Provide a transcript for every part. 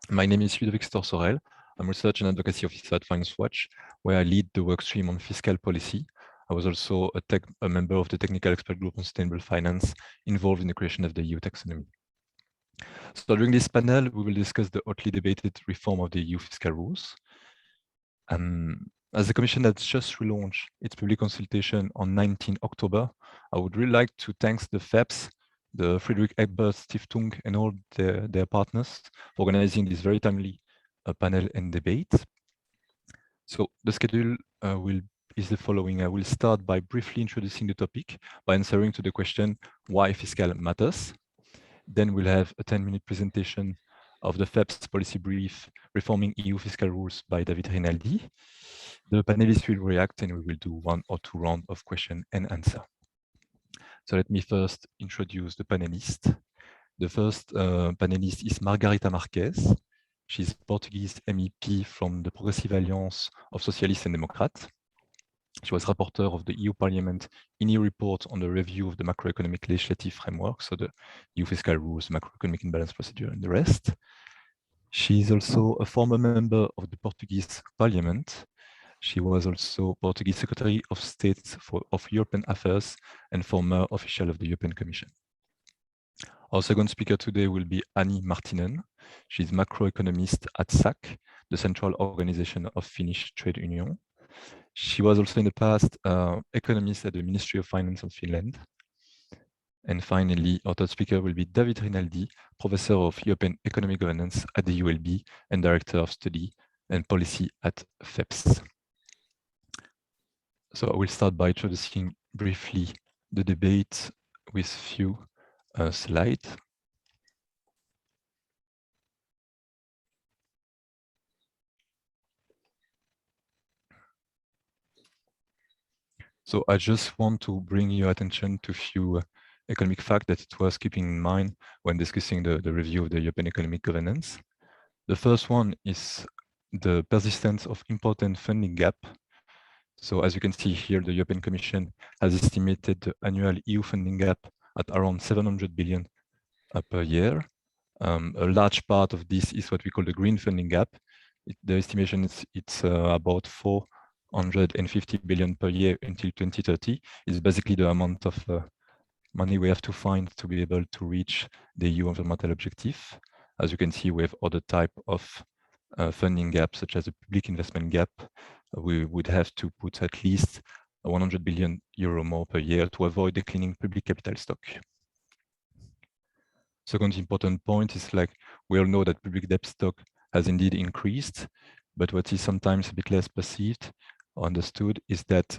My name is Ludovic Suttor-Sorel. I'm Research and Advocacy Officer at Finance Watch, where I lead the workstream on fiscal policy. I was also a member of the Technical Expert Group on Sustainable Finance involved in the creation of the EU taxonomy. So during this panel, we will discuss the hotly debated reform of the EU fiscal rules. As the Commission has just relaunched its public consultation on 19 October, I would really like to thank the FEPS, the Friedrich Ebert Stiftung, and all their partners for organizing this very timely panel and debate. So the schedule is the following. I will start by briefly introducing the topic by answering to the question, why fiscal matters. Then we'll have a 10-minute presentation of the FEPS policy brief, Reforming EU Fiscal Rules by David Rinaldi. The panelists will react and we will do 1 or 2 rounds of question and answer. So let me first introduce the panelists. The first panelist is Margarida Marques. She's Portuguese MEP from the Progressive Alliance of Socialists and Democrats. She was rapporteur of the EU Parliament INI report on the review of the macroeconomic legislative framework, so the EU fiscal rules, macroeconomic imbalance procedure, and the rest. She is also a former member of the Portuguese Parliament. She was also Portuguese Secretary of State of European Affairs and former official of the European Commission. Our second speaker today will be Anni Marttinen. She's macroeconomist at SAC, the central organization of Finnish trade union. She was also in the past economist at the Ministry of Finance of Finland. And finally, our third speaker will be David Rinaldi, Professor of European Economic Governance at the ULB and Director of Study and Policy at FEPS. So I will start by introducing briefly the debate with few slides. So I just want to bring your attention to a few economic facts that it was keeping in mind when discussing the review of the European economic governance. The first one is the persistence of important funding gap. So as you can see here, the European Commission has estimated the annual EU funding gap at around 700 billion per year. A large part of this is what we call the green funding gap. The estimation is it's about 450 billion per year until 2030. It's basically the amount of money we have to find to be able to reach the EU environmental objective. As you can see, we have other type of funding gaps, such as a public investment gap. We would have to put at least 100 billion euro more per year to avoid declining public capital stock. Second important point is, like, we all know that public debt stock has indeed increased, but what is sometimes a bit less perceived or understood is that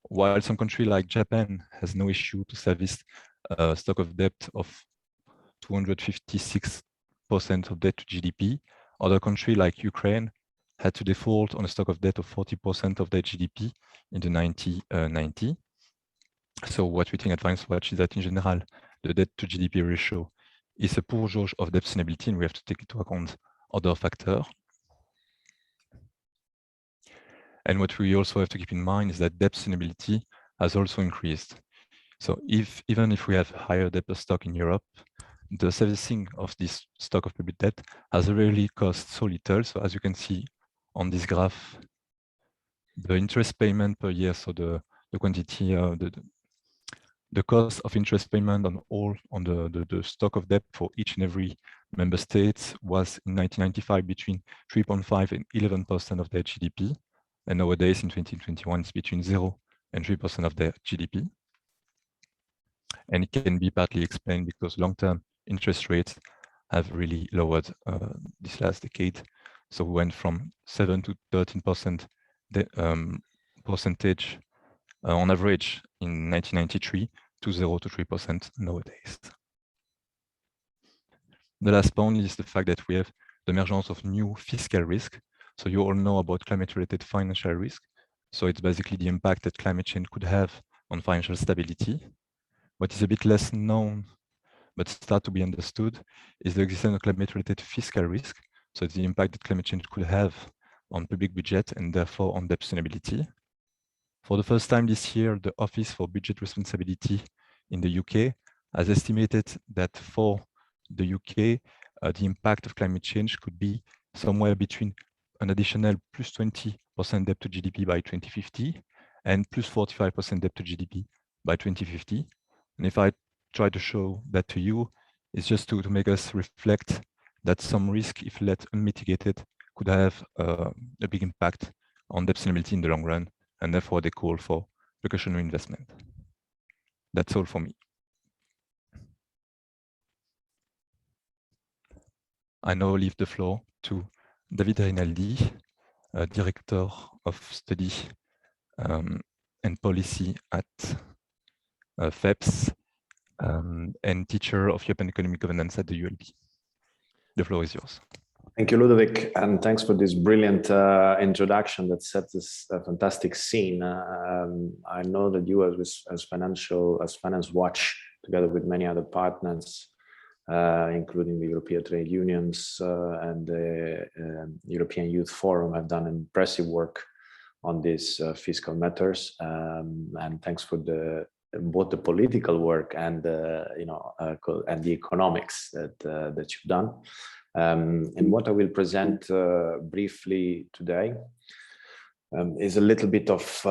while some country like Japan has no issue to service a stock of debt of 256% of debt to GDP, other country like Ukraine had to default on a stock of debt of 40% of their GDP in the 1990. So what we think at Finance Watch is that in general, the debt to GDP ratio is a poor judge of debt sustainability, and we have to take into account other factors. And what we also have to keep in mind is that debt sustainability has also increased. So even if we have higher debt per stock in Europe, the servicing of this stock of public debt has really cost so little. So as you can see on this graph, the interest payment per year, so the quantity, the cost of interest payment on the stock of debt for each and every member state was in 1995 between 3.5 and 11% of their GDP. And nowadays in 2021, it's between 0 and 3% of their GDP. And it can be partly explained because long-term interest rates have really lowered this last decade. So we went from 7 to 13% percentage on average in 1993 to 0 to 3% nowadays. The last point is the fact that we have the emergence of new fiscal risk. So you all know about climate-related financial risk. So it's basically the impact that climate change could have on financial stability. What is a bit less known, but start to be understood, is the existence of climate-related fiscal risk. So it's the impact that climate change could have on public budget and therefore on debt sustainability. For the first time this year, the Office for Budget Responsibility in the UK has estimated that for the UK, the impact of climate change could be somewhere between an additional plus 20% debt to GDP by 2050 and plus 45% debt to GDP by 2050. And if I try to show that to you, it's just to make us reflect that some risk, if left unmitigated, could have a big impact on debt sustainability in the long run, and therefore they call for precautionary investment. That's all for me. I now leave the floor to David Rinaldi, Director of Study and Policy at FEPS and teacher of European Economic Governance at the ULB. The floor is yours. Thank you, Ludovic, and thanks for this brilliant introduction that sets this fantastic scene. I know that you, as Finance Watch, together with many other partners, including the European trade unions and the European Youth Forum, have done impressive work on these fiscal matters. And thanks for both the political work and and the economics that you've done. And what I will present briefly today is a little bit of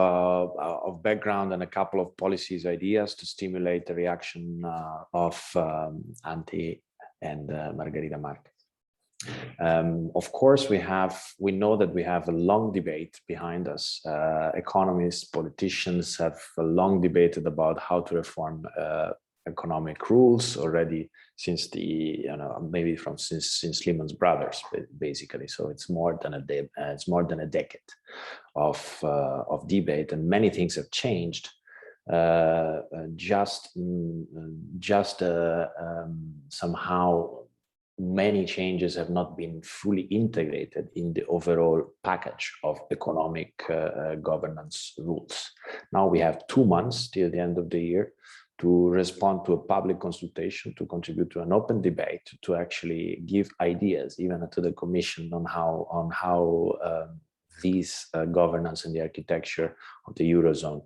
background and a couple of policies ideas to stimulate the reaction of Anni and Margarida Marques. Of course, we know that we have a long debate behind us. Economists, politicians have long debated about how to reform economic rules already since since Lehman Brothers, basically. So it's more than a decade of debate, and many things have changed. Somehow many changes have not been fully integrated in the overall package of economic governance rules. Now we have 2 months till the end of the year to respond to a public consultation, to contribute to an open debate, to actually give ideas even to the Commission on how these governance and the architecture of the Eurozone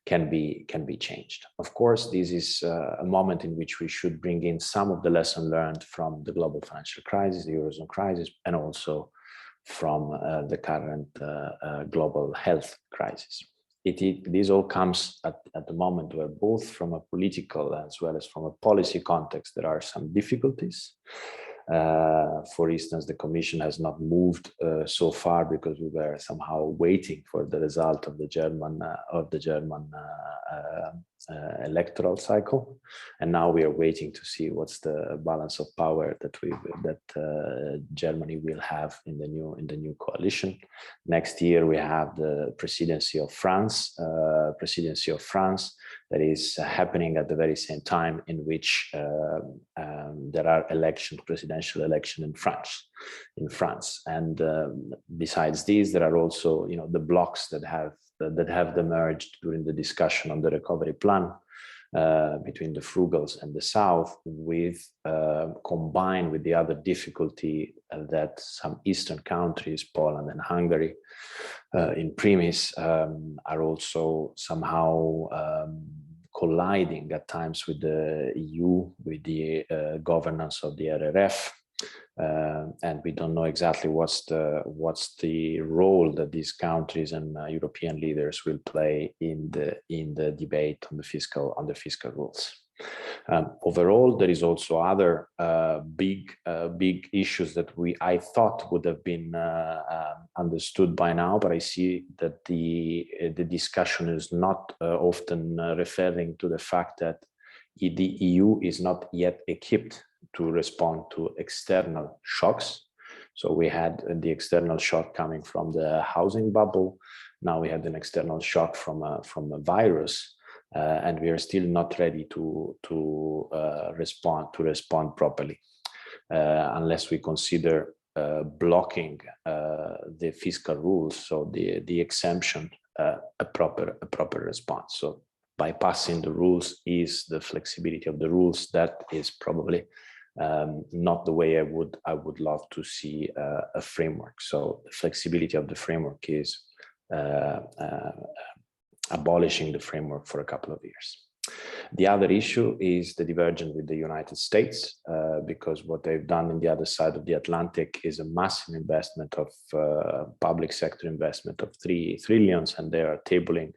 can be changed. Of course, this is a moment in which we should bring in some of the lessons learned from the global financial crisis, the Eurozone crisis, and also from the current global health crisis. This all comes at the moment where both from a political as well as from a policy context, there are some difficulties. For instance, the Commission has not moved so far because we were somehow waiting for the result of the German electoral cycle, and now we are waiting to see what's the balance of power that Germany will have in the new coalition. Next year we have the presidency of France that is happening at the very same time in which there are presidential election in France. And besides these, there are also the blocks that have emerged during the discussion on the recovery plan between the frugals and the South, combined with the other difficulty that some Eastern countries, Poland and Hungary, in premise, are also somehow colliding at times with the EU, with the governance of the RRF. And we don't know exactly what's the role that these countries and European leaders will play in the debate on the fiscal rules. Overall, there is also other big issues that I thought would have been understood by now, but I see that the discussion is not often referring to the fact that the EU is not yet equipped to respond to external shocks. So we had the external shock coming from the housing bubble. Now we had an external shock from a virus, and we are still not ready to respond properly, unless we consider blocking the fiscal rules, so the exemption, a proper response. So bypassing the rules is the flexibility of the rules. That is probably not the way I would love to see a framework. So the flexibility of the framework is abolishing the framework for a couple of years. The other issue is the divergence with the United States, because what they've done in the other side of the Atlantic is a massive investment of public sector investment of 3 trillion, and they are tabling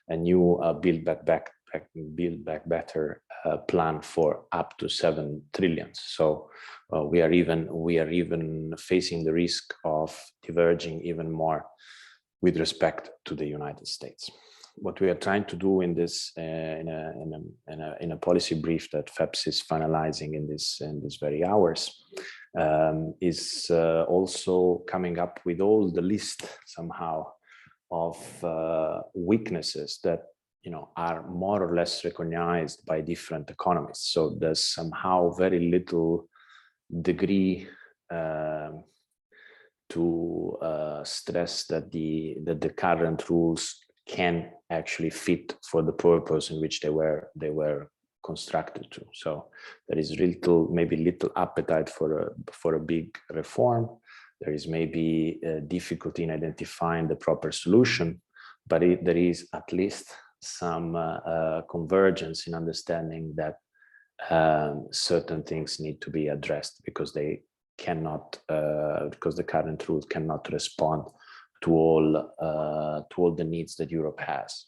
a new Build Back Better plan for up to 7 trillion. So we are even facing the risk of diverging even more with respect to the United States. What we are trying to do in this in a policy brief that FEPS is finalizing in this very hours is also coming up with all the list somehow of weaknesses that are more or less recognized by different economists. So there's somehow very little degree to stress that the current rules can actually fit for the purpose in which they were constructed to. So there is maybe little appetite for a big reform. There is maybe difficulty in identifying the proper solution, but there is at least some convergence in understanding that certain things need to be addressed because they cannot, because the current rules cannot respond to all the needs that Europe has.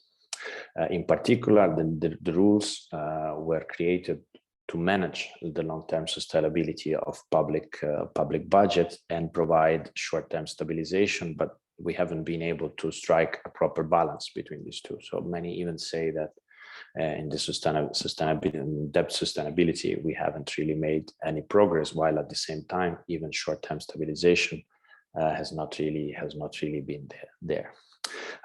In particular, the rules were created to manage the long-term sustainability of public budget and provide short-term stabilization, but we haven't been able to strike a proper balance between these two. So many even say that in the sustainability and debt sustainability, we haven't really made any progress, while at the same time, even short-term stabilization has not really been there.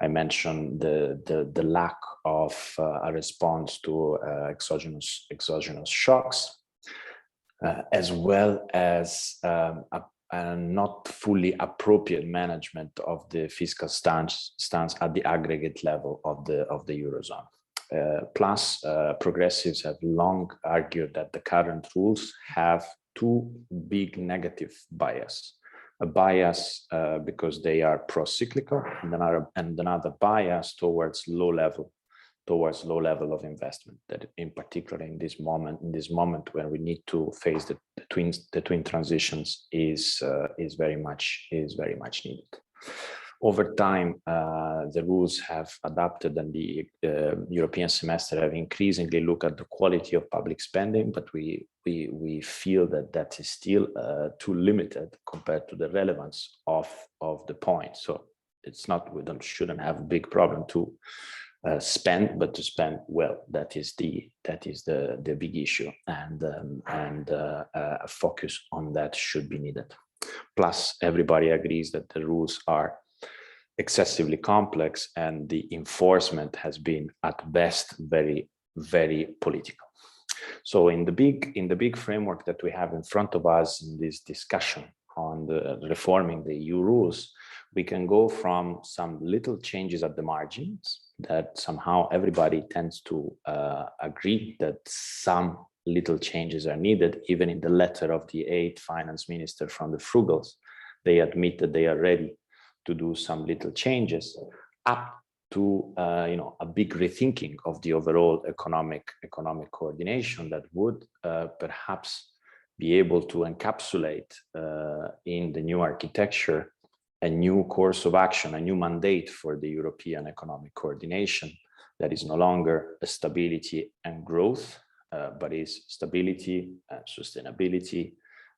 I mentioned the lack of a response to exogenous shocks, as well as a not fully appropriate management of the fiscal stance at the aggregate level of the Eurozone. Plus, progressives have long argued that the current rules have two big negative bias. A bias because they are pro-cyclical, and another bias towards low level of investment. That, in particular, in this moment when we need to face the twin transitions, is very much needed. Over time, the rules have adapted, and the European semester have increasingly looked at the quality of public spending, but we feel that is still too limited compared to the relevance of the point. So it's not, shouldn't have a big problem to spend, but to spend well. That is the big issue, and a focus on that should be needed. Plus, everybody agrees that the rules are excessively complex, and the enforcement has been at best very, very political. So in the big framework that we have in front of us in this discussion on the reforming the EU rules, we can go from some little changes at the margins that somehow everybody tends to agree that some little changes are needed. Even in the letter of the 8 finance minister from the Frugals, they admit that they are ready to do some little changes, up to a big rethinking of the overall economic coordination that would perhaps be able to encapsulate in the new architecture a new course of action, a new mandate for the European economic coordination that is no longer a stability and growth, but is stability and sustainability,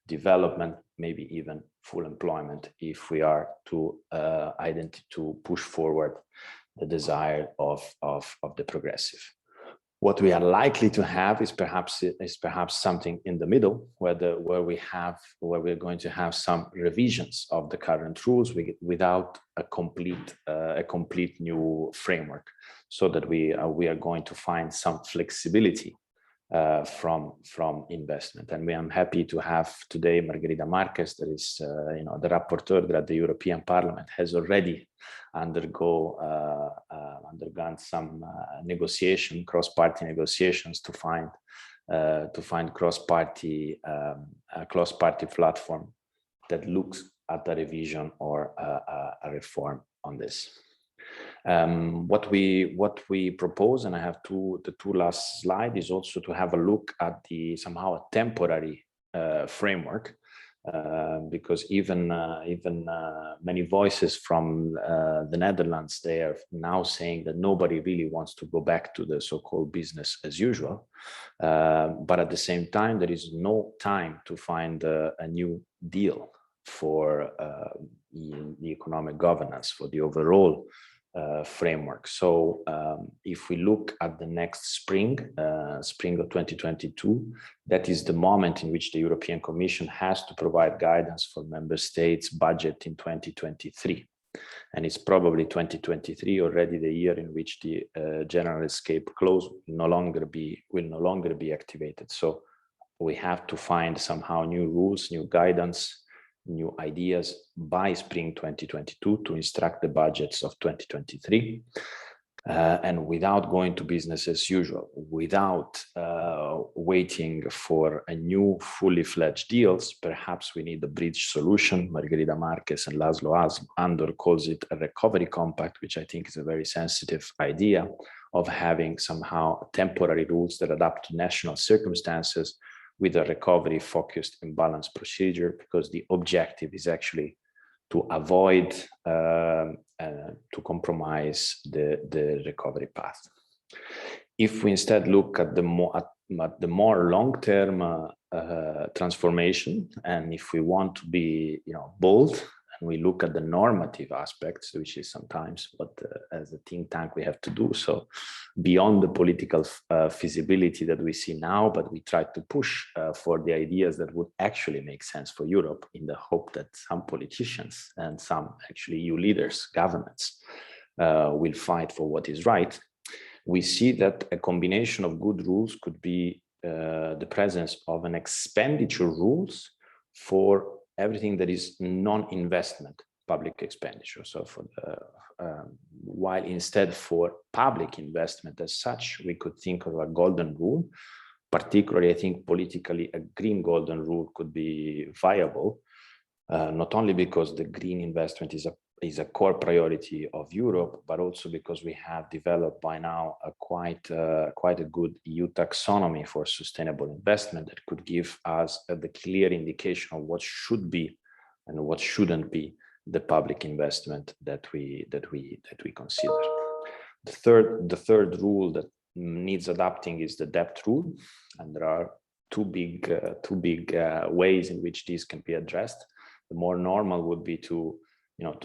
development, maybe even full employment, if we are to push forward the desire of the progressive. What we are likely to have is perhaps something in the middle, where we're going to have some revisions of the current rules without a complete new framework, so that we are going to find some flexibility from investment. And I'm happy to have today Margarida Marques, that is the rapporteur that the European Parliament has already undergone some cross-party negotiations to find cross-party platform that looks at a revision or a reform on this. What we propose, and I have the two last slide, is also to have a look at the somehow a temporary framework, because even many voices from the Netherlands, they are now saying that nobody really wants to go back to the so-called business as usual. But at the same time, there is no time to find a new deal for the economic governance, for the overall framework. So if we look at the next spring, spring of 2022, that is the moment in which the European Commission has to provide guidance for member states' budget in 2023. And it's probably 2023 already the year in which the general escape clause will no longer be activated. So we have to find somehow new rules, new guidance, new ideas by spring 2022 to instruct the budgets of 2023, and without going to business as usual, without waiting for a new fully-fledged deals. Perhaps we need a bridge solution. Margarida, Marques and Laszlo Andor calls it a recovery compact, which I think is a very sensitive idea of having somehow temporary rules that adapt to national circumstances, with a recovery focused and balanced procedure, because the objective is actually to avoid to compromise the recovery path. If we instead look at the more long-term transformation, and if we want to be bold, and we look at the normative aspects, which is sometimes what as a think tank we have to do, so beyond the political feasibility that we see now, but we try to push for the ideas that would actually make sense for Europe, in the hope that some politicians and some actually EU leaders, governments, will fight for what is right. We see that a combination of good rules could be the presence of an expenditure rules for everything that is non-investment public expenditure. So for while instead for public investment as such, we could think of a golden rule. Particularly, I think politically a green golden rule could be viable, not only because the green investment is a core priority of Europe, but also because we have developed by now a quite a good EU taxonomy for sustainable investment that could give us the clear indication of what should be and what shouldn't be the public investment that we consider. The third rule that needs adapting is the debt rule, and there are two big ways in which this can be addressed. The more normal would be to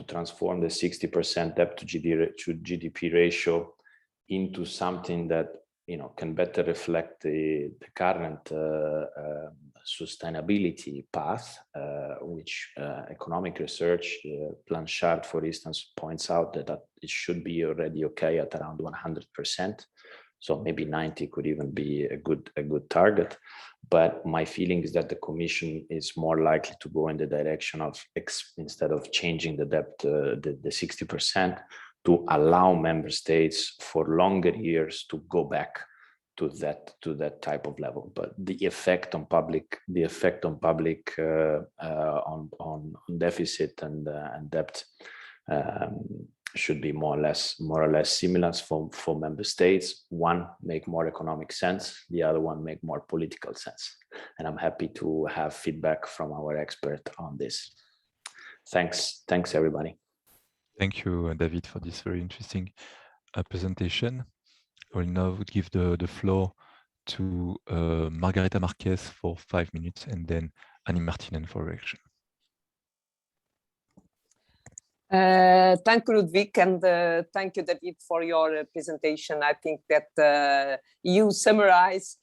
transform the 60% debt to GDP ratio into something that can better reflect the current sustainability path, which economic research, Blanchard, for instance, points out that it should be already okay at around 100%. So maybe 90 could even be a good target. But my feeling is that the Commission is more likely to go in the direction of, instead of changing the debt, the 60%, to allow member states for longer years to go back to that type of level. But the effect on deficit and debt should be more or less similar for member states. One make more economic sense, the other one make more political sense. And I'm happy to have feedback from our expert on this. Thanks everybody. Thank you, David, for this very interesting presentation. I will now give the floor to Margarida Marques for 5 minutes, and then Anni Marttinen for reaction. Thank you, Ludovic, and thank you, David, for your presentation. I think that you summarize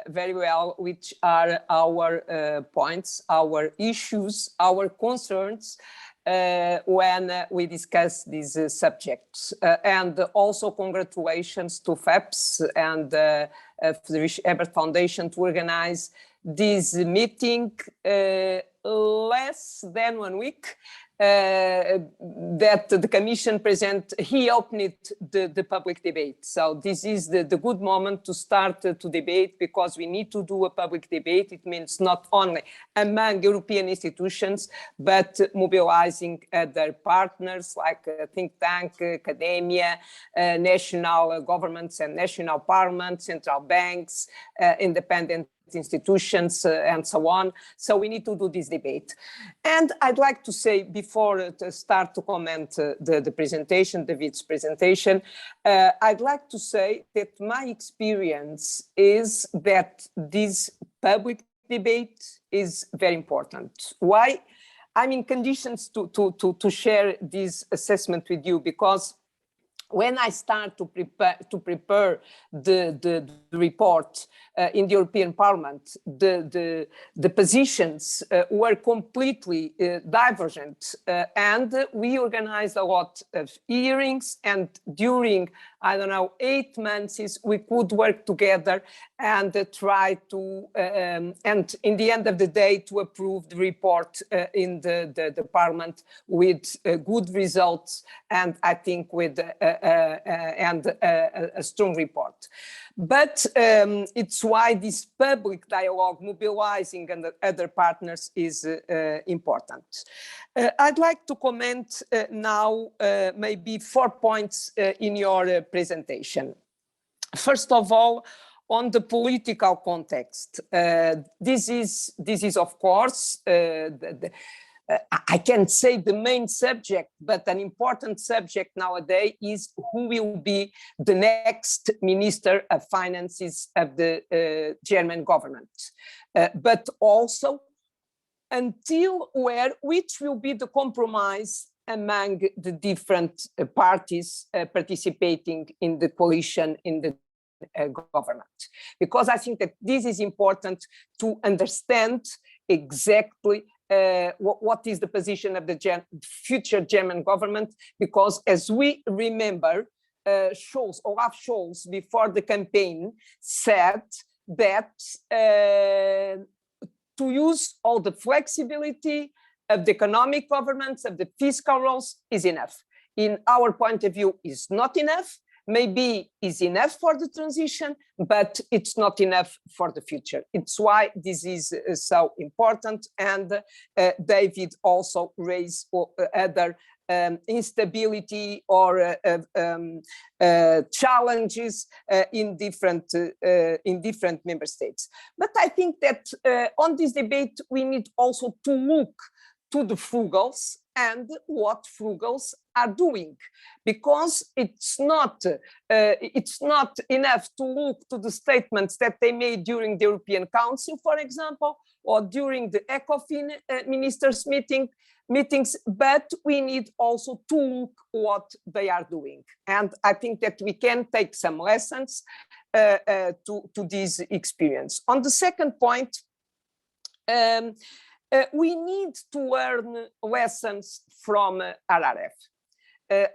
very well which are our points, our issues, our concerns when we discuss these subjects. And also congratulations to FEPS and the Ebert Foundation to organize this meeting less than 1 week that the Commission opened the public debate. So this is the good moment to start to debate, because we need to do a public debate. It means not only among European institutions, but mobilizing other partners like think tank, academia, national governments and national parliaments, central banks, independent institutions, and so on. So we need to do this debate. And I'd like to say, before to start to comment the presentation, David's presentation, I'd like to say that my experience is that this public debate is very important. Why? I'm in conditions to share this assessment with you, because when I start to prepare the report in the European Parliament, the positions were completely divergent, and we organized a lot of hearings, and during, I don't know, 8 months we could work together and try to, and in the end of the day, to approve the report in the Parliament with good results, and I think with a strong report. But it's why this public dialogue, mobilizing and other partners, is important. I'd like to comment now maybe 4 points in your presentation. First of all, on the political context, this is of course I can't say the main subject, but an important subject nowadays is who will be the next Minister of Finances of the German government. But also, until which will be the compromise among the different parties participating in the coalition in the government. Because I think that this is important to understand exactly what is the position of the future German government, because as we remember, Olaf Scholz, before the campaign, said that to use all the flexibility of the economic governance, of the fiscal rules, is enough. In our point of view, is not enough. Maybe is enough for the transition, but it's not enough for the future. It's why this is so important. And David also raised other instability or challenges in different member states. But I think that on this debate, we need also to look to the frugals and what frugals are doing, because it's not enough to look to the statements that they made during the European Council, for example, or during the ECOFIN ministers meetings, but we need also to look what they are doing. And I think that we can take some lessons to this experience. On the second point, we need to learn lessons from RRF.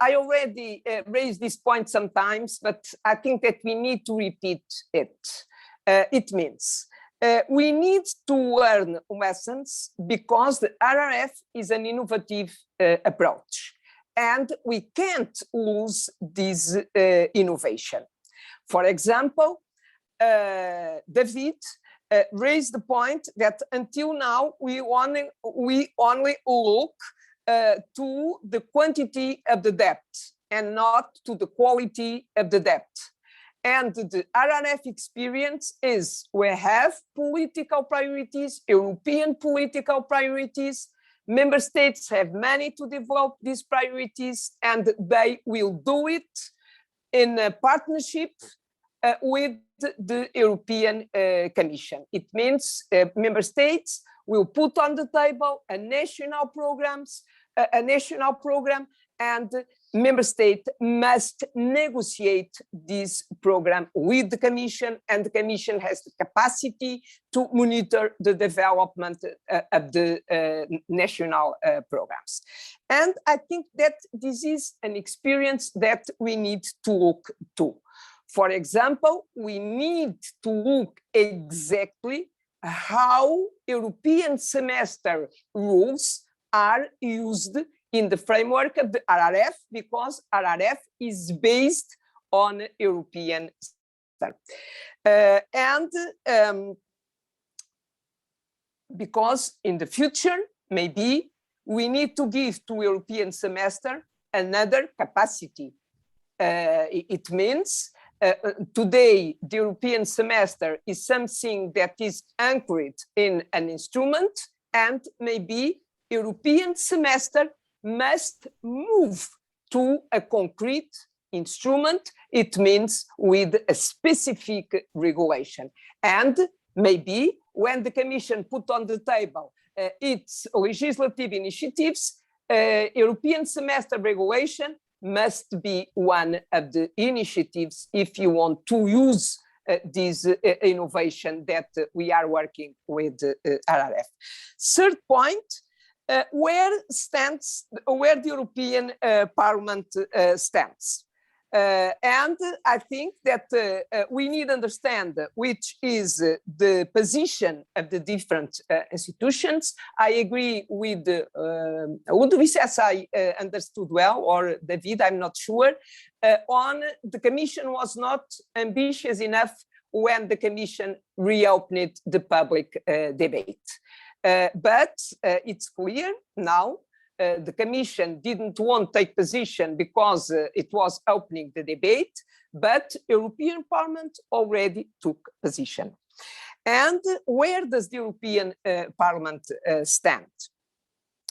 I already raised this point sometimes, but I think that we need to repeat it. It means we need to learn lessons because the RRF is an innovative approach, and we can't lose this innovation. For example, David raised the point that until now we only look to the quantity of the debt and not to the quality of the debt. And the RRF experience is we have political priorities, European political priorities. Member states have money to develop these priorities, and they will do it in a partnership with the European Commission. It means member states will put on the table a national program, and member state must negotiate this program with the Commission, and the Commission has the capacity to monitor the development of the national programs. And I think that this is an experience that we need to look to. For example, we need to look exactly how European semester rules are used in the framework of the RRF, because RRF is based on European semester. Because in the future, maybe we need to give to European semester another capacity. It means today, the European semester is something that is anchored in an instrument, and maybe European semester must move to a concrete instrument. It means with a specific regulation. And maybe when the Commission put on the table its legislative initiatives, European semester regulation must be one of the initiatives if you want to use this innovation that we are working with RRF. Third point, where the European Parliament stands. And I think that we need to understand which is the position of the different institutions. I agree with Ludovic, as I understood well, or David, I'm not sure, on the Commission was not ambitious enough when the Commission reopened the public debate. But it's clear now the Commission didn't want to take position because it was opening the debate, but European Parliament already took position. And where does the European Parliament stand?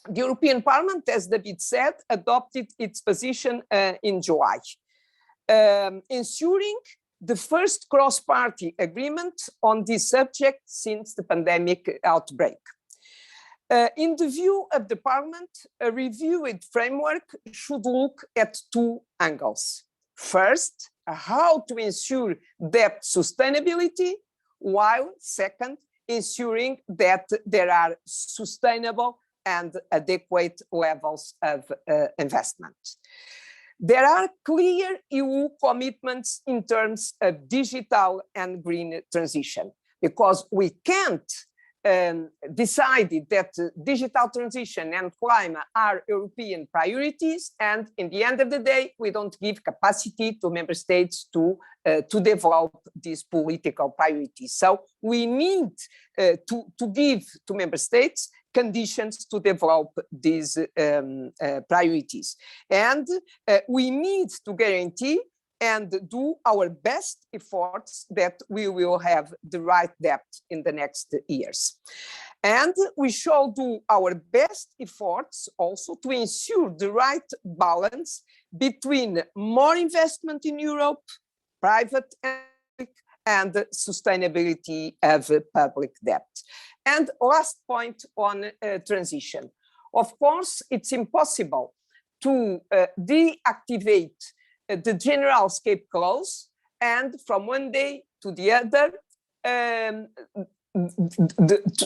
The European Parliament, as David said, adopted its position in July, ensuring the first cross-party agreement on this subject since the pandemic outbreak. In the view of the Parliament, a reviewed framework should look at two angles. First, how to ensure debt sustainability, while second, ensuring that there are sustainable and adequate levels of investment. There are clear EU commitments in terms of digital and green transition, because we can't decided that digital transition and climate are European priorities, and in the end of the day, we don't give capacity to member states to develop these political priorities. So we need to give to member states conditions to develop these priorities. And we need to guarantee and do our best efforts that we will have the right debt in the next years. And we shall do our best efforts also to ensure the right balance between more investment in Europe, private and sustainability of public debt. And last point on transition. Of course, it's impossible to deactivate the general escape clause and from one day to the other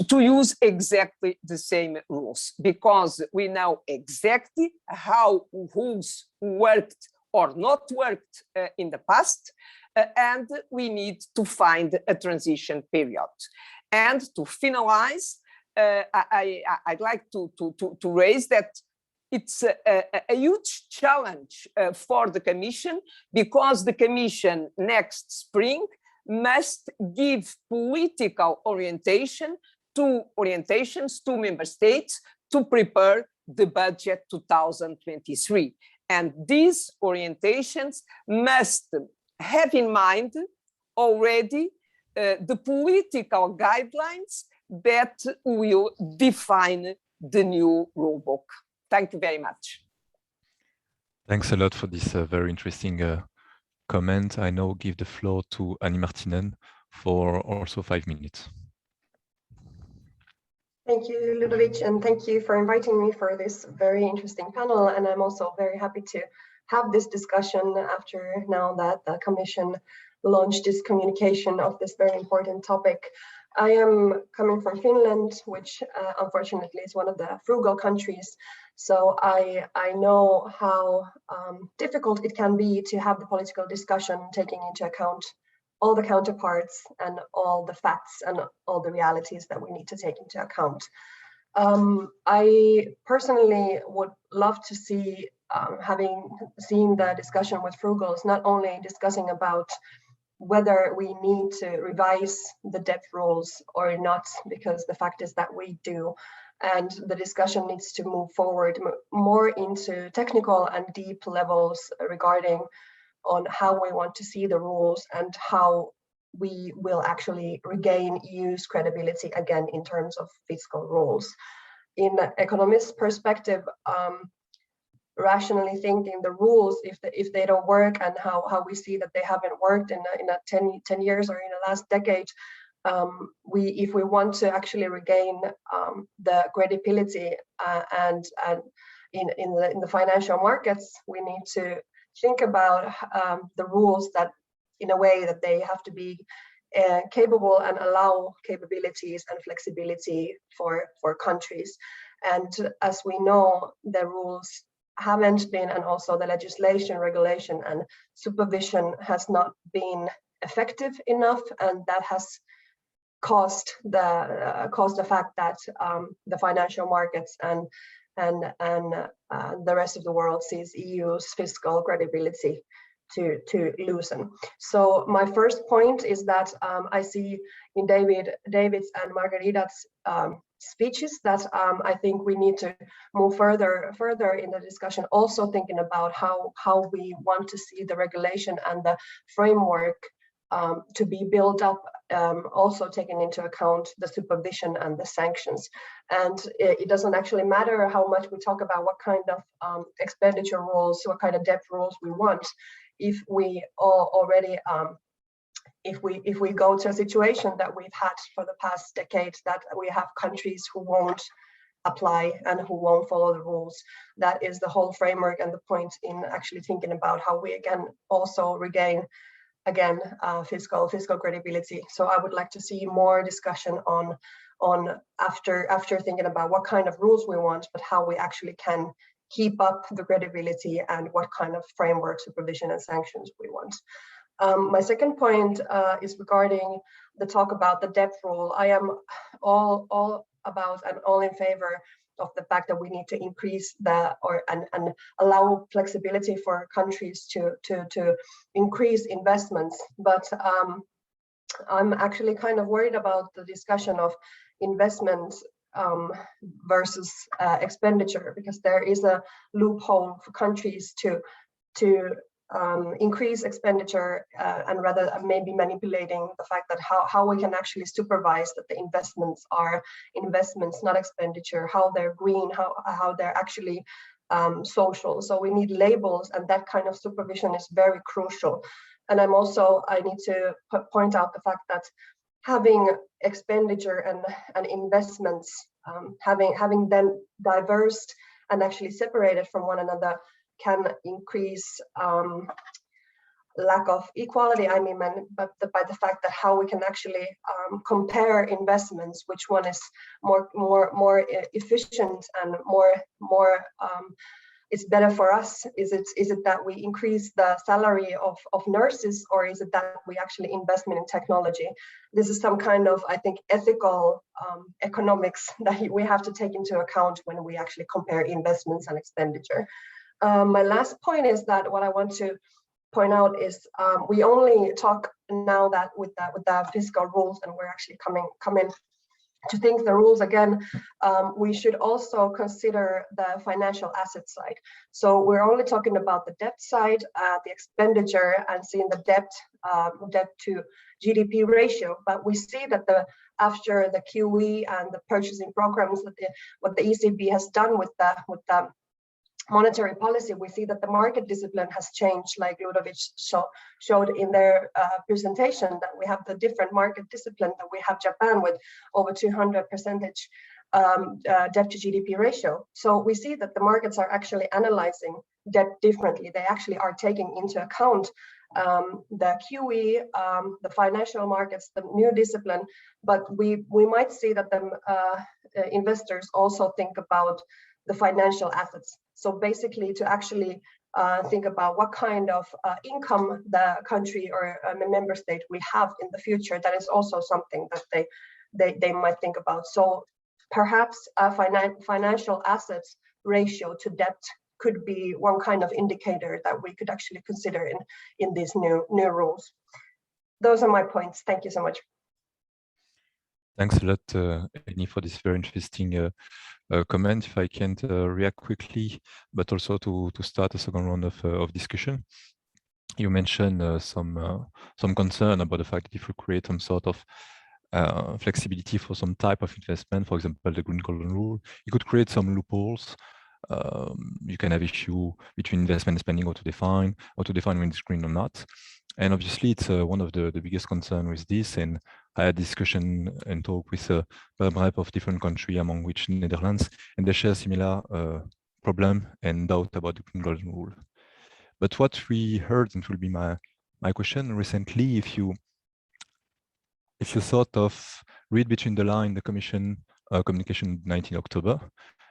to use exactly the same rules, because we know exactly how rules worked or not worked in the past, and we need to find a transition period. And to finalize, I'd like to raise that it's a huge challenge for the Commission, because the Commission next spring must give political orientations to member states to prepare the budget 2023. And these orientations must have in mind already the political guidelines that will define the new rulebook. Thank you very much. Thanks a lot for this very interesting comment. I now give the floor to Anni Marttinen for also 5 minutes. Thank you, Ludovic, and thank you for inviting me for this very interesting panel. And I'm also very happy to have this discussion after now that the Commission launched this communication of this very important topic. I am coming from Finland, which unfortunately is one of the frugal countries. So I know how difficult it can be to have the political discussion taking into account all the counterparts and all the facts and all the realities that we need to take into account. I personally would love to see, having seen the discussion with Frugals, not only discussing about whether we need to revise the debt rules or not, because the fact is that we do. And the discussion needs to move forward more into technical and deep levels regarding on how we want to see the rules and how we will actually regain EU's credibility again in terms of fiscal rules. In an economist perspective, rationally thinking the rules, if they don't work, and how we see that they haven't worked in a 10 years or in the last decade, if we want to actually regain the credibility and in the financial markets, we need to think about the rules that in a way that they have to be capable and allow capabilities and flexibility for countries. And as we know, the rules haven't been, and also the legislation, regulation and supervision has not been effective enough, and that has caused the fact that the financial markets and the rest of the world sees EU's fiscal credibility to loosen. So my first point is that I see in David's and Margarida's speeches that I think we need to move further in the discussion, also thinking about how we want to see the regulation and the framework to be built up, also taking into account the supervision and the sanctions. And it doesn't actually matter how much we talk about what kind of expenditure rules, what kind of debt rules we want, if we already if we go to a situation that we've had for the past decades, that we have countries who won't apply and who won't follow the rules. That is the whole framework and the point in actually thinking about how we again also regain fiscal credibility. So I would like to see more discussion on after thinking about what kind of rules we want, but how we actually can keep up the credibility and what kind of framework, supervision and sanctions we want. My second point is regarding the talk about the debt rule. I am all about and all in favor of the fact that we need to increase and allow flexibility for countries to increase investments. But I'm actually kind of worried about the discussion of investments versus expenditure, because there is a loophole for countries to increase expenditure and rather maybe manipulating the fact that how we can actually supervise that the investments are investments, not expenditure, how they're green, how they're actually social. So we need labels, and that kind of supervision is very crucial. And I need to point out the fact that having expenditure and investments, having them diverse and actually separated from one another can increase lack of equality, but by the fact that how we can actually compare investments, which one is more efficient and more it's better for us. Is it that we increase the salary of nurses, or is it that we actually investment in technology? This is some kind of, I think, ethical economics that we have to take into account when we actually compare investments and expenditure. My last point is that what I want to point out is we only talk now that with the fiscal rules, and we're actually coming to think the rules again. We should also consider the financial asset side. So we're only talking about the debt side, the expenditure, and seeing the debt to GDP ratio. But we see that after the QE and the purchasing programs, what the ECB has done with the monetary policy, we see that the market discipline has changed, like Ludovic showed in their presentation, that we have the different market discipline, that we have Japan with over 200% debt to GDP ratio. So we see that the markets are actually analyzing debt differently. They actually are taking into account the QE, the financial markets, the new discipline, but we might see that the investors also think about the financial assets. So basically, to actually think about what kind of income the country or member state will have in the future. That is also something that they might think about. So perhaps a financial assets ratio to debt could be one kind of indicator that we could actually consider in these new rules. Those are my points. Thank you so much. Thanks a lot, Anni, for this very interesting comment. If I can react quickly, but also to start a second round of discussion. You mentioned some concern about the fact that if we create some sort of flexibility for some type of investment, for example, the Green Golden Rule, you could create some loopholes. You can have issue between investment and spending, or to define when it's green or not. And obviously, it's one of the biggest concern with this. And I had discussion and talk with a rep of different countries, among which Netherlands, and they share similar problem and doubt about the Green Golden Rule. But what we heard, and will be my question recently, if you sort of read between the line the Commission communication 19 October,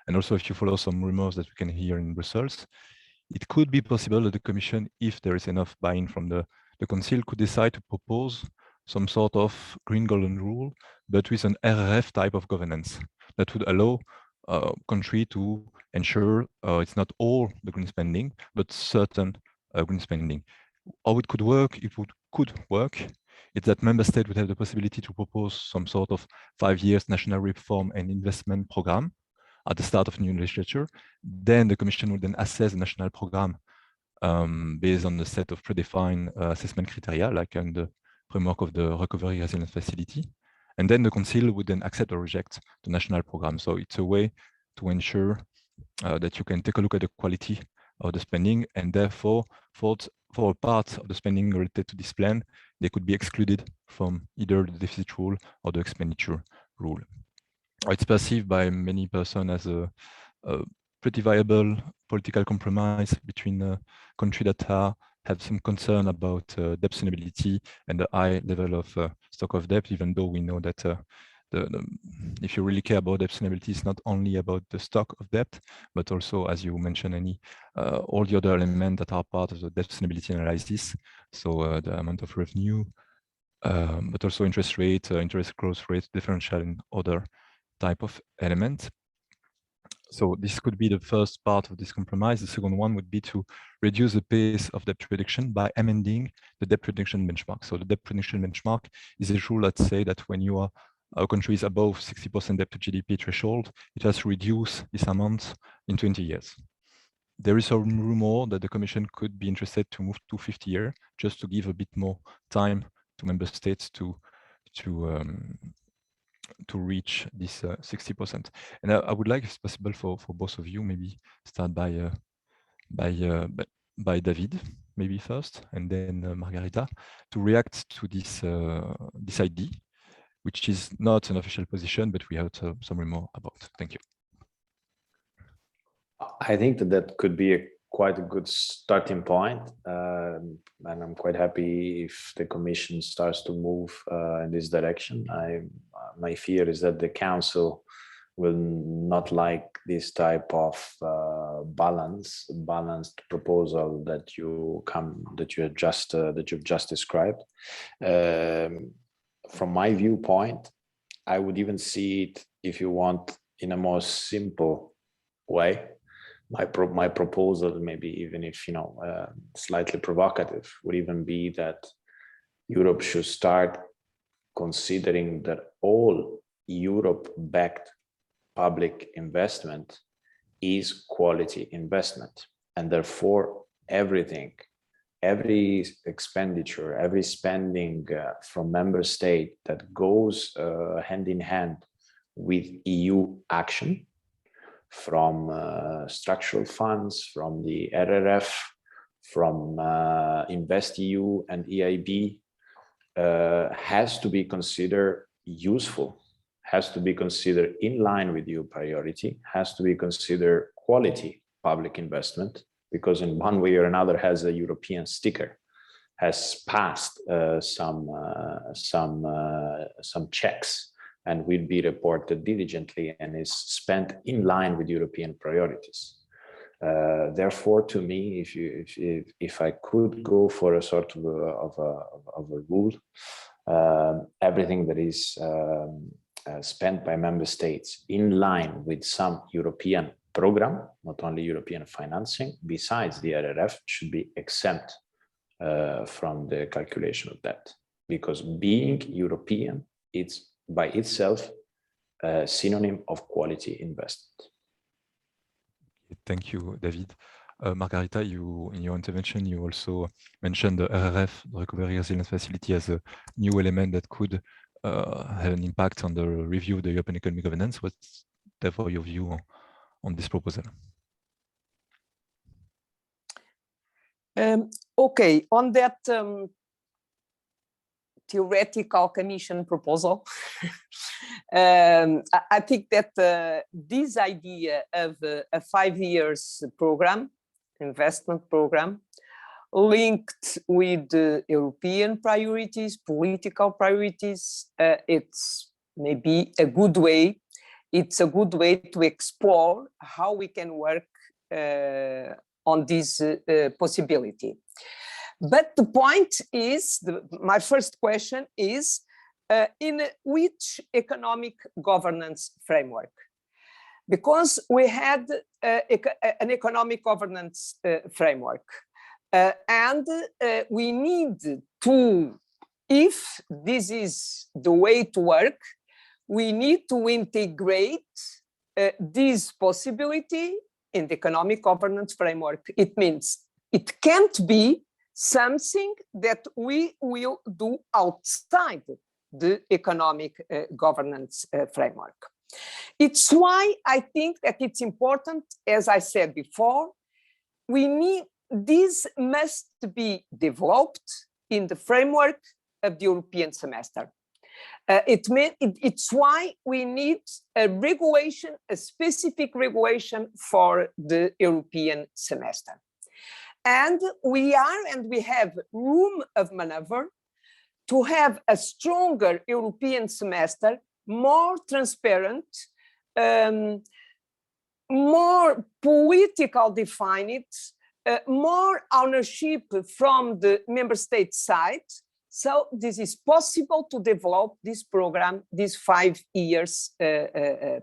and also if you follow some rumors that we can hear in Brussels, it could be possible that the Commission, if there is enough buy-in from the Council, could decide to propose some sort of Green Golden Rule, but with an RRF type of governance that would allow country to ensure it's not all the green spending, but certain green spending. How it could work, could work, is that member state would have the possibility to propose some sort of 5 years national reform and investment program at the start of new legislature. Then the Commission would then assess the national program based on the set of predefined assessment criteria, like in the framework of the Recovery Resilience Facility. And then the Council would then accept or reject the national program. So it's a way to ensure that you can take a look at the quality of the spending, and therefore for a part of the spending related to this plan, they could be excluded from either the deficit rule or the expenditure rule. It's perceived by many persons as a pretty viable political compromise between countries that have some concern about debt sustainability and the high level of stock of debt, even though we know that if you really care about debt sustainability, it's not only about the stock of debt, but also, as you mentioned, Anni, all the other elements that are part of the debt sustainability analysis. So the amount of revenue, but also interest rate, interest growth rate, differential, and other type of element. So this could be the first part of this compromise. The second one would be to reduce the pace of debt reduction by amending the debt reduction benchmark. So the debt reduction benchmark is a rule that say that when our country is above 60% debt to GDP threshold, it has to reduce this amount in 20 years. There is a rumor that the Commission could be interested to move to 50 years, just to give a bit more time to member states to reach this 60%. And I would like, if it's possible, for both of you, maybe start by David, maybe first, and then Margarida, to react to this idea, which is not an official position, but we heard some rumor about. Thank you. I think that could be quite a good starting point, and I'm quite happy if the Commission starts to move in this direction. My fear is that the Council will not like this type of balanced proposal that you've just described. From my viewpoint, I would even see it, if you want, in a more simple way. My proposal, maybe even if slightly provocative, would even be that Europe should start considering that all Europe-backed public investment is quality investment, and therefore every expenditure, every spending from member state that goes hand in hand with EU action, from structural funds, from the RRF, from InvestEU and EIB, has to be considered useful, has to be considered in line with EU priority, has to be considered quality public investment, because in one way or another has a European sticker, has passed some checks, and will be reported diligently and is spent in line with European priorities. Therefore, to me, if I could go for a sort of a rule, everything that is spent by member states in line with some European program, not only European financing, besides the RRF, should be exempt from the calculation of debt, because being European, it's by itself a synonym of quality investment. Thank you, David. Margarita, in your intervention, you also mentioned the RRF, the Recovery Resilience Facility, as a new element that could have an impact on the review of the European economic governance. What's therefore your view on this proposal? Okay, on that theoretical Commission proposal, I think that this idea of a 5 years program, investment program, linked with European priorities, political priorities, it's maybe a good way. It's a good way to explore how we can work on this possibility. But the point is, my first question is, in which economic governance framework? Because we had an economic governance framework, and we need to, if this is the way to work, we need to integrate this possibility in the economic governance framework. It means it can't be something that we will do outside the economic governance framework. It's why I think that it's important, as I said before, this must be developed in the framework of the European semester. It's why we need a regulation, a specific regulation for the European semester. And we have room of maneuver to have a stronger European semester, more transparent, more political defined, more ownership from the member state side. So this is possible to develop this program, this 5 years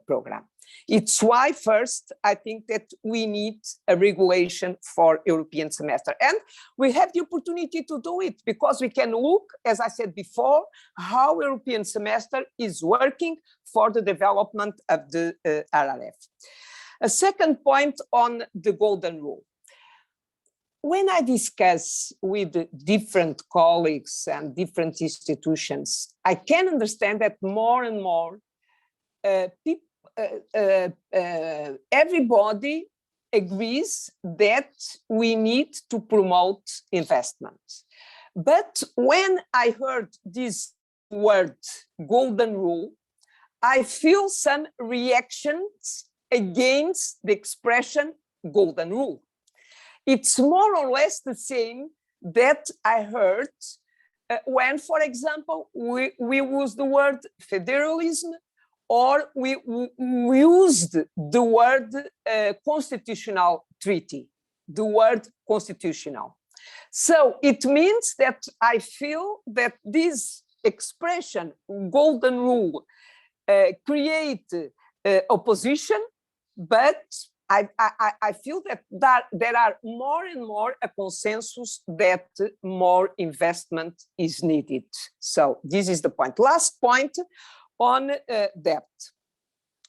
program. It's why first, I think that we need a regulation for European semester. And we have the opportunity to do it because we can look, as I said before, how European semester is working for the development of the RRF. A second point on the golden rule. When I discuss with different colleagues and different institutions, I can understand that more and more everybody agrees that we need to promote investment. But when I heard this word golden rule, I feel some reactions against the expression golden rule. It's more or less the same that I heard when, for example, we use the word federalism, or we used the word constitutional treaty, the word constitutional. So it means that I feel that this expression, golden rule, create opposition, but I feel that there are more and more a consensus that more investment is needed. So this is the point. Last point on debt.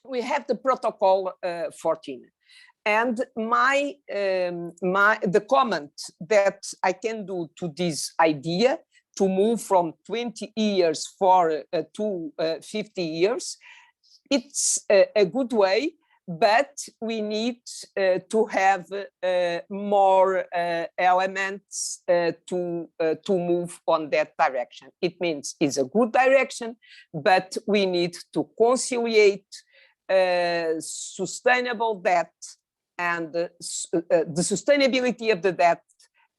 We have the protocol 14. And the comment that I can do to this idea to move from 20 years to 50 years, it's a good way, but we need to have more elements to move on that direction. It means it's a good direction, but we need to conciliate sustainable debt and the sustainability of the debt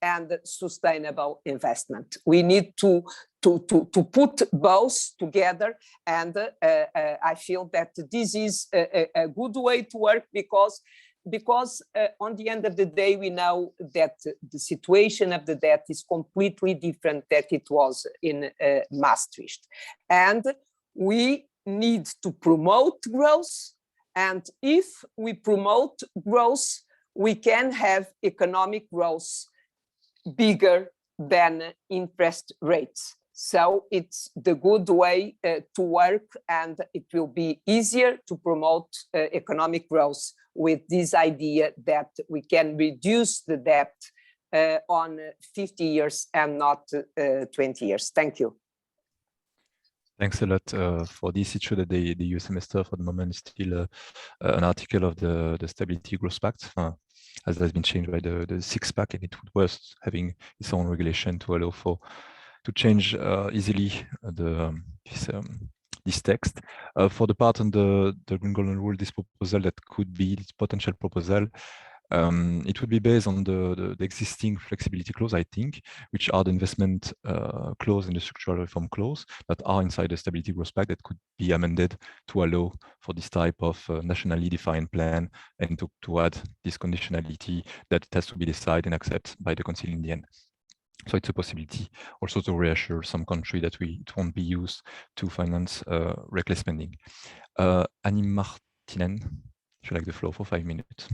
and sustainable investment. We need to put both together, and I feel that this is a good way to work, because because on the end of the day, we know that the situation of the debt is completely different than it was in Maastricht. And we need to promote growth. And if we promote growth, we can have economic growth bigger than interest rates. So it's the good way to work, and it will be easier to promote economic growth with this idea that we can reduce the debt on 50 years and not 20 years. Thank you. Thanks a lot for this. It's true that the EU semester for the moment is still an article of the Stability Growth Pact, as has been changed by the six-pack, and it would worth having its own regulation to allow to change easily this text. For the part on the Green Golden Rule, this proposal that could be this potential proposal, it would be based on the existing flexibility clause, I think, which are the investment clause and the structural reform clause that are inside the Stability Growth Pact that could be amended to allow for this type of nationally defined plan, and to add this conditionality that it has to be decided and accepted by the Council in the end. So it's a possibility also to reassure some country that it won't be used to finance reckless spending. Anni Marttinen, would you like the floor for 5 minutes?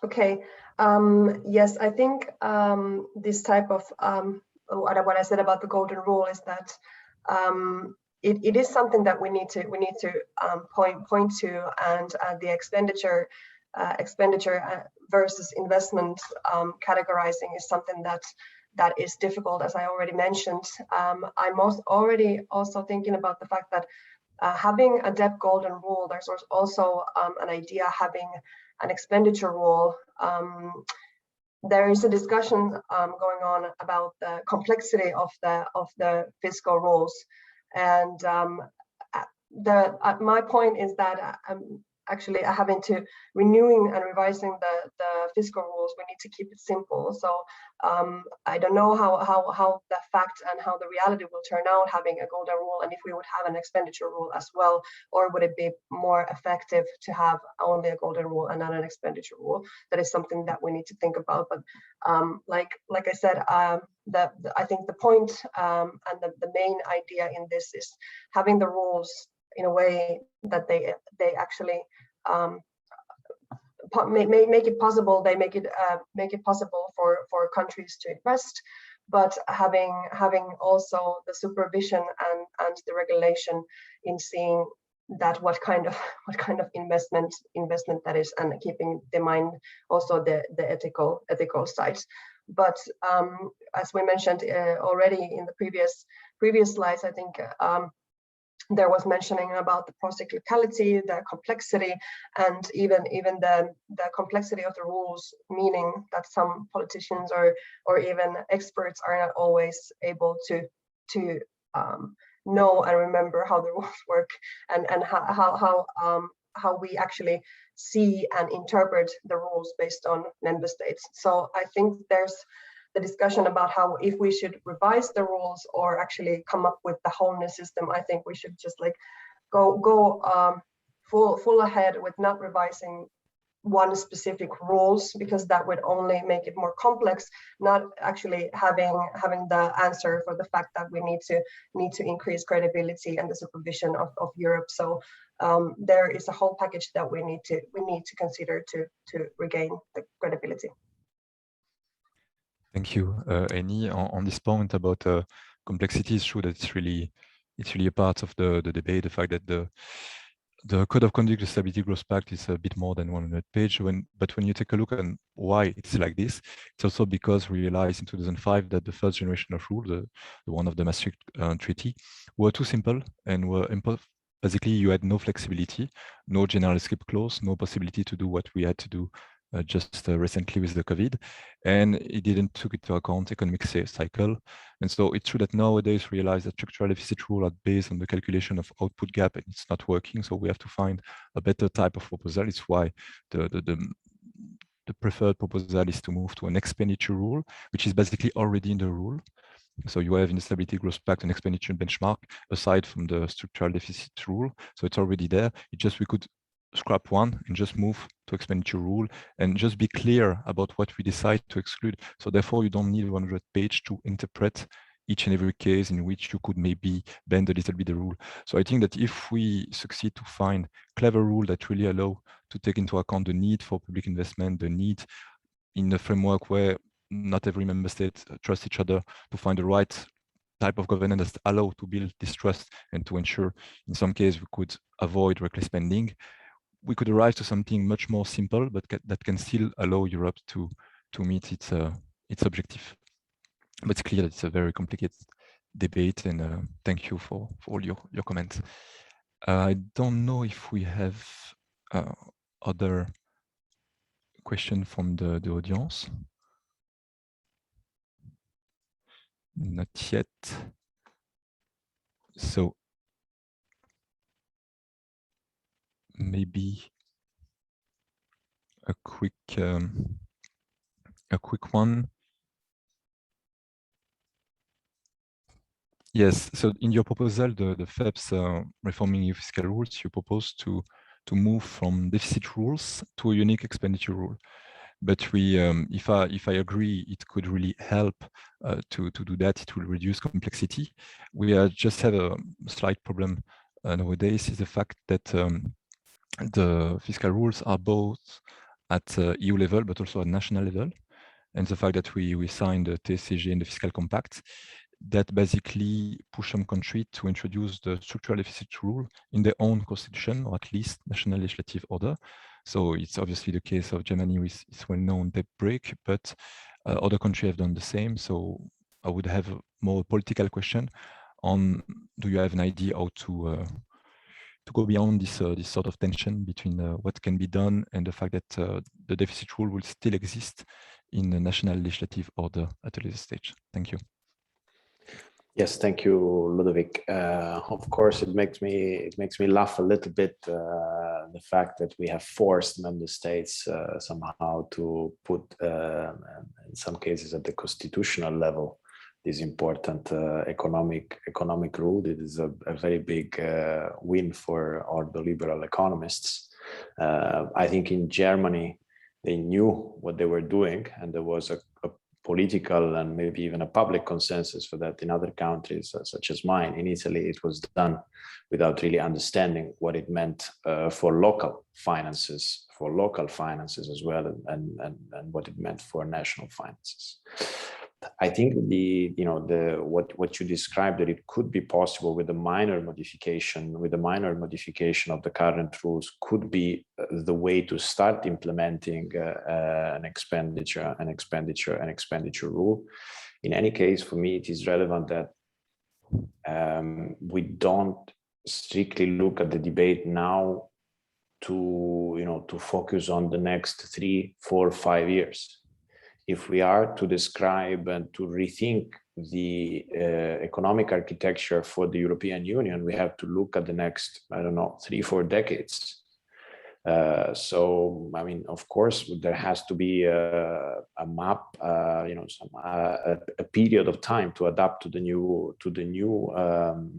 Okay. Yes, I think this type of what I said about the golden rule is that it is something that we need to point to, and the expenditure versus investment categorizing is something that is difficult, as I already mentioned. I'm already also thinking about the fact that having a debt golden rule, there's also an idea having an expenditure rule. There is a discussion going on about the complexity of the fiscal rules, and my point is that actually having to renewing and revising the fiscal rules, we need to keep it simple. So I don't know how the fact and how the reality will turn out having a golden rule, and if we would have an expenditure rule as well, or would it be more effective to have only a golden rule and not an expenditure rule? That is something that we need to think about. But like I said, I think the point and the main idea in this is having the rules in a way that they actually make it possible. They make it possible for countries to invest, but having also the supervision and the regulation in seeing that what kind of investment that is, and keeping in mind also the ethical side. But as we mentioned already in the previous slides, I think there was mentioning about the procyclicality, the complexity, and even the complexity of the rules, meaning that some politicians or even experts are not always able to know and remember how the rules work, and how we actually see and interpret the rules based on member states. So I think there's the discussion about how, if we should revise the rules or actually come up with the whole new system. I think we should just like go full ahead with not revising one specific rules, because that would only make it more complex, not actually having the answer for the fact that we need to increase credibility and the supervision of Europe. So there is a whole package that we need to consider to regain the credibility. Thank you, Anni. On this point about complexity, it's true that it's really a part of the debate. The fact that the Code of Conduct, the Stability Growth Pact, is a bit more than 100 pages. But when you take a look at why it's like this, it's also because we realized in 2005 that the first generation of rules, the one of the Maastricht Treaty, were too simple and were basically you had no flexibility, no general escape clause, no possibility to do what we had to do just recently with the COVID, and it didn't take into account economic cycle. And so it's true that nowadays we realize that structural deficit rules are based on the calculation of output gap, and it's not working. So we have to find a better type of proposal. It's why the preferred proposal is to move to an expenditure rule, which is basically already in the rule. So you have in the Stability Growth Pact an expenditure benchmark aside from the structural deficit rule. So it's already there. We could scrap one and just move to expenditure rule and just be clear about what we decide to exclude. So therefore, you don't need 100 pages to interpret each and every case in which you could maybe bend a little bit the rule. So I think that if we succeed to find clever rules that really allow to take into account the need for public investment, the need in a framework where not every member state trusts each other to find the right type of governance that allow to build this trust and to ensure in some cases we could avoid reckless spending, we could arrive to something much more simple, but that can still allow Europe to meet its objective. But it's clear that it's a very complicated debate, and thank you for all your comments. I don't know if we have other questions from the audience. Not yet. So maybe a quick one. Yes. So in your proposal, the FEPS reforming EU fiscal rules, you propose to move from deficit rules to a unique expenditure rule. But we, if I agree, it could really help to do that. It will reduce complexity. We just have a slight problem nowadays is the fact that the fiscal rules are both at EU level, but also at national level. And the fact that we signed the TSCG and the fiscal compact, that basically push some country to introduce the structural deficit rule in their own constitution, or at least national legislative order. So it's obviously the case of Germany with its well-known debt brake, but other countries have done the same. So I would have a more political question on, do you have an idea how to go beyond this sort of tension between what can be done and the fact that the deficit rule will still exist in the national legislative order at a later stage? Thank you. Yes, thank you, Ludovic. Of course, it makes me laugh a little bit, the fact that we have forced member states somehow to put, in some cases at the constitutional level, this important economic rule. It is a very big win for all the liberal economists. I think in Germany, they knew what they were doing, and there was a political and maybe even a public consensus for that. In other countries, such as mine, in Italy, it was done without really understanding what it meant for local finances as well, and what it meant for national finances. I think what you described, that it could be possible with a minor modification, of the current rules, could be the way to start implementing an expenditure rule. In any case, for me, it is relevant that we don't strictly look at the debate now to focus on the next 3, 4, 5 years. If we are to describe and to rethink the economic architecture for the European Union, we have to look at the next, 3, 4 decades. So, I mean, of course, there has to be a map, a period of time to adapt to the new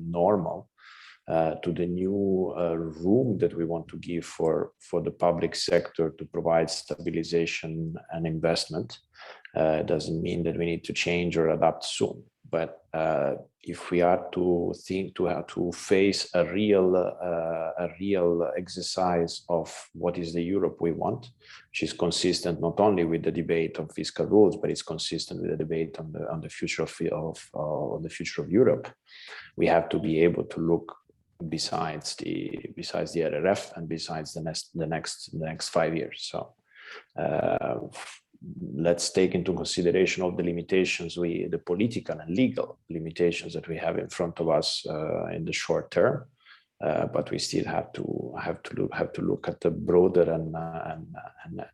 normal, to the new room that we want to give for the public sector to provide stabilization and investment. It doesn't mean that we need to change or adapt soon. But if we are to think to have to face a real exercise of what is the Europe we want, which is consistent not only with the debate on fiscal rules, but it's consistent with the debate on the future of Europe, we have to be able to look besides the RRF and besides the next 5 years. So let's take into consideration all the limitations, the political and legal limitations that we have in front of us in the short term, but we still have to look at the broader and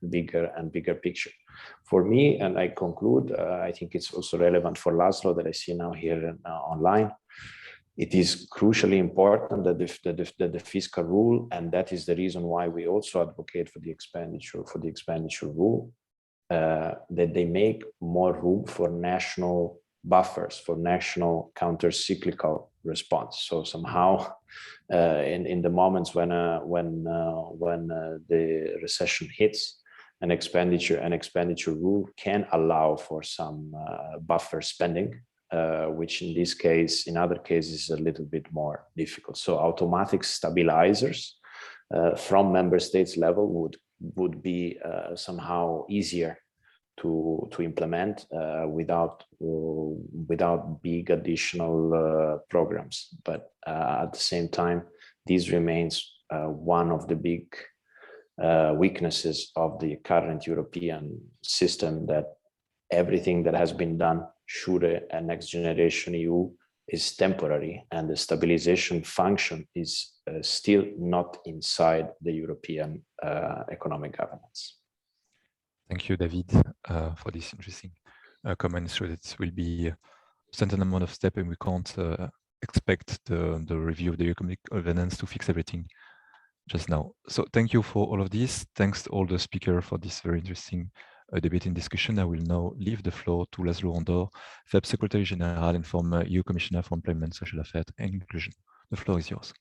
bigger picture. For me, and I conclude, I think it's also relevant for Laszlo that I see now here online. It is crucially important that the fiscal rule, and that is the reason why we also advocate for the expenditure rule, that they make more room for national buffers for national counter-cyclical response. So somehow, in the moments when the recession hits, an expenditure rule can allow for some buffer spending, which in this case, in other cases, is a little bit more difficult. So automatic stabilizers from member states level would be somehow easier to implement without big additional programs. But at the same time, this remains one of the big weaknesses of the current European system, that everything that has been done should a next generation EU is temporary, and the stabilization function is still not inside the European economic governance. Thank you, David, for this interesting comment. So it will be a certain amount of steps, and we can't expect the review of the economic governance to fix everything just now. So thank you for all of this. Thanks to all the speakers for this very interesting debate and discussion. I will now leave the floor to Laszlo Andor, FEPS Secretary General and former EU Commissioner for Employment, Social Affairs and Inclusion. The floor is yours.